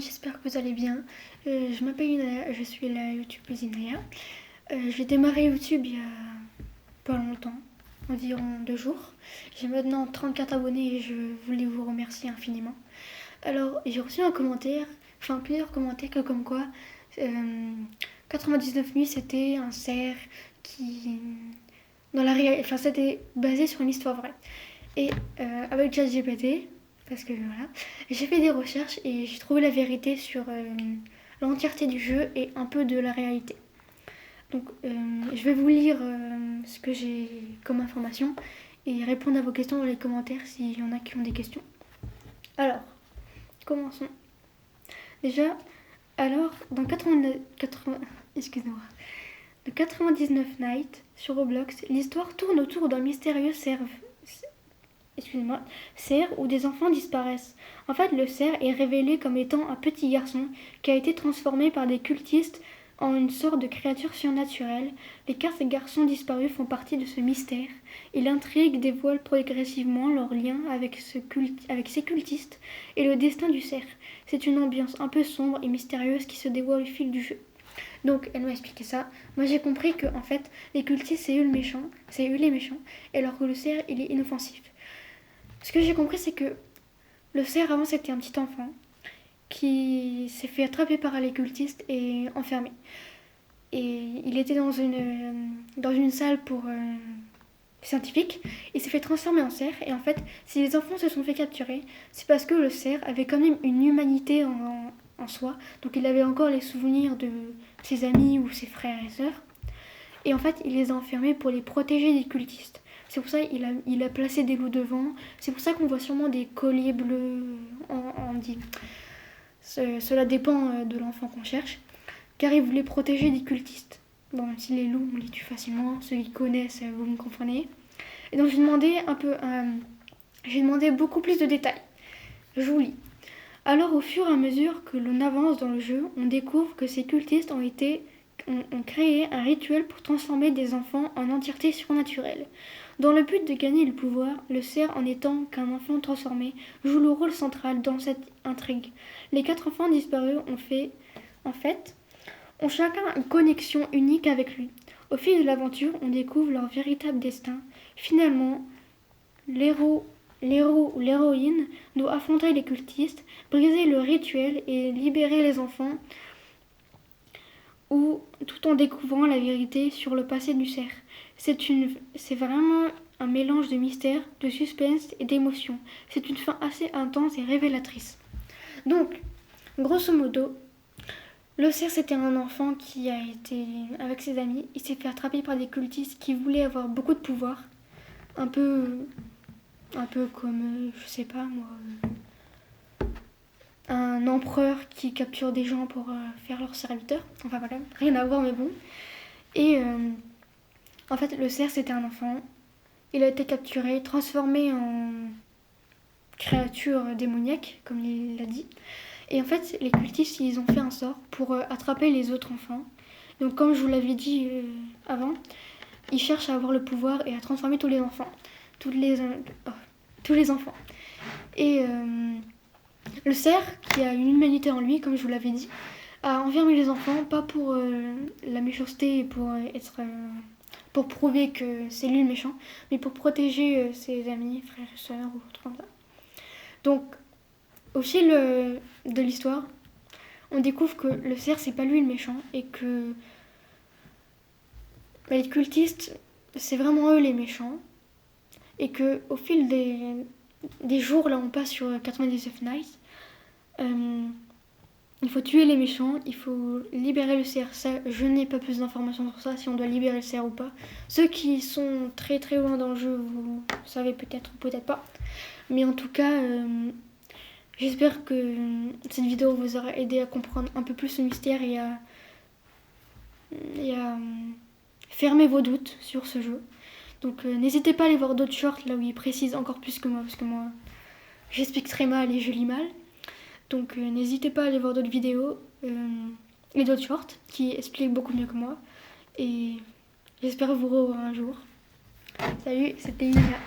j'espère que vous allez bien. Je m'appelle Inaya, je suis la youtubeuse Inaya. J'ai démarré YouTube il y a pas longtemps, environ 2 jours. J'ai maintenant 34 abonnés et je voulais vous remercier infiniment. Alors, j'ai reçu un commentaire, enfin plusieurs commentaires que comme quoi 99 nuits c'était un cerf qui... Enfin, c'était basé sur une histoire vraie. Et avec ChatGPT, parce que voilà, j'ai fait des recherches et j'ai trouvé la vérité sur l'entièreté du jeu et un peu de la réalité. Donc je vais vous lire ce que j'ai comme information et répondre à vos questions dans les commentaires s'il y en a qui ont des questions. Alors, commençons. Déjà, alors, dans 99 Nights sur Roblox, l'histoire tourne autour d'un mystérieux cerf où des enfants disparaissent. En fait, le cerf est révélé comme étant un petit garçon qui a été transformé par des cultistes en une sorte de créature surnaturelle. Les 4 garçons disparus font partie de ce mystère et l'intrigue dévoile progressivement leur lien avec ces cultistes et le destin du cerf. C'est une ambiance un peu sombre et mystérieuse qui se dévoile au fil du jeu. Donc elle m'a expliqué ça. Moi j'ai compris que en fait les cultistes c'est eux les méchants, alors que le cerf il est inoffensif. Ce que j'ai compris, c'est que le cerf, avant, c'était un petit enfant qui s'est fait attraper par les cultistes et enfermé. Et il était dans une salle pour scientifique. Il s'est fait transformer en cerf. Et en fait, si les enfants se sont fait capturer, c'est parce que le cerf avait quand même une humanité en soi. Donc il avait encore les souvenirs de ses amis ou ses frères et sœurs. Et en fait, il les a enfermés pour les protéger des cultistes. C'est pour ça qu'il a placé des loups devant. C'est pour ça qu'on voit sûrement des colliers bleus en dit. Cela dépend de l'enfant qu'on cherche. Car il voulait protéger des cultistes. Bon, même si les loups, on les tue facilement. Ceux qui connaissent, vous me comprenez. Et donc j'ai demandé beaucoup plus de détails. Je vous lis. Alors au fur et à mesure que l'on avance dans le jeu, on découvre que ces cultistes ont créé un rituel pour transformer des enfants en entièreté surnaturelle. Dans le but de gagner le pouvoir, le cerf, en étant qu'un enfant transformé, joue le rôle central dans cette intrigue. Les 4 enfants disparus ont chacun une connexion unique avec lui. Au fil de l'aventure, on découvre leur véritable destin. Finalement, l'héros ou l'héroïne doit affronter les cultistes, briser le rituel et libérer les enfants, tout en découvrant la vérité sur le passé du cerf. C'est vraiment un mélange de mystère, de suspense et d'émotion. C'est une fin assez intense et révélatrice. Donc, grosso modo, le cerf c'était un enfant qui a été avec ses amis. Il s'est fait attraper par des cultistes qui voulaient avoir beaucoup de pouvoir. Un peu comme, je sais pas moi, un empereur qui capture des gens pour faire leur serviteur. Enfin voilà, rien à voir mais bon. Et en fait, le cerf c'était un enfant. Il a été capturé, transformé en créature démoniaque, comme il l'a dit. Et en fait, les cultistes, ils ont fait un sort pour attraper les autres enfants. Donc comme je vous l'avais dit avant, ils cherchent à avoir le pouvoir et à transformer tous les enfants. Tous les enfants. Et le cerf, qui a une humanité en lui, comme je vous l'avais dit, a enfermé les enfants, pas pour la méchanceté et pour prouver que c'est lui le méchant, mais pour protéger ses amis, frères et sœurs ou autre comme ça. Donc, au fil de l'histoire, on découvre que le cerf, c'est pas lui le méchant et que les cultistes, c'est vraiment eux les méchants. Et que au fil des jours, là on passe sur 99 Nights, il faut tuer les méchants, il faut libérer le cerf. Ça, je n'ai pas plus d'informations sur ça, si on doit libérer le cerf ou pas. Ceux qui sont très très loin dans le jeu, vous savez peut-être ou peut-être pas. Mais en tout cas, j'espère que cette vidéo vous aura aidé à comprendre un peu plus le mystère et à fermer vos doutes sur ce jeu. Donc n'hésitez pas à aller voir d'autres shorts là où ils précisent encore plus que moi, parce que moi j'explique très mal et je lis mal. Donc n'hésitez pas à aller voir d'autres vidéos et d'autres shorts qui expliquent beaucoup mieux que moi. Et j'espère vous revoir un jour. Salut, c'était Ina.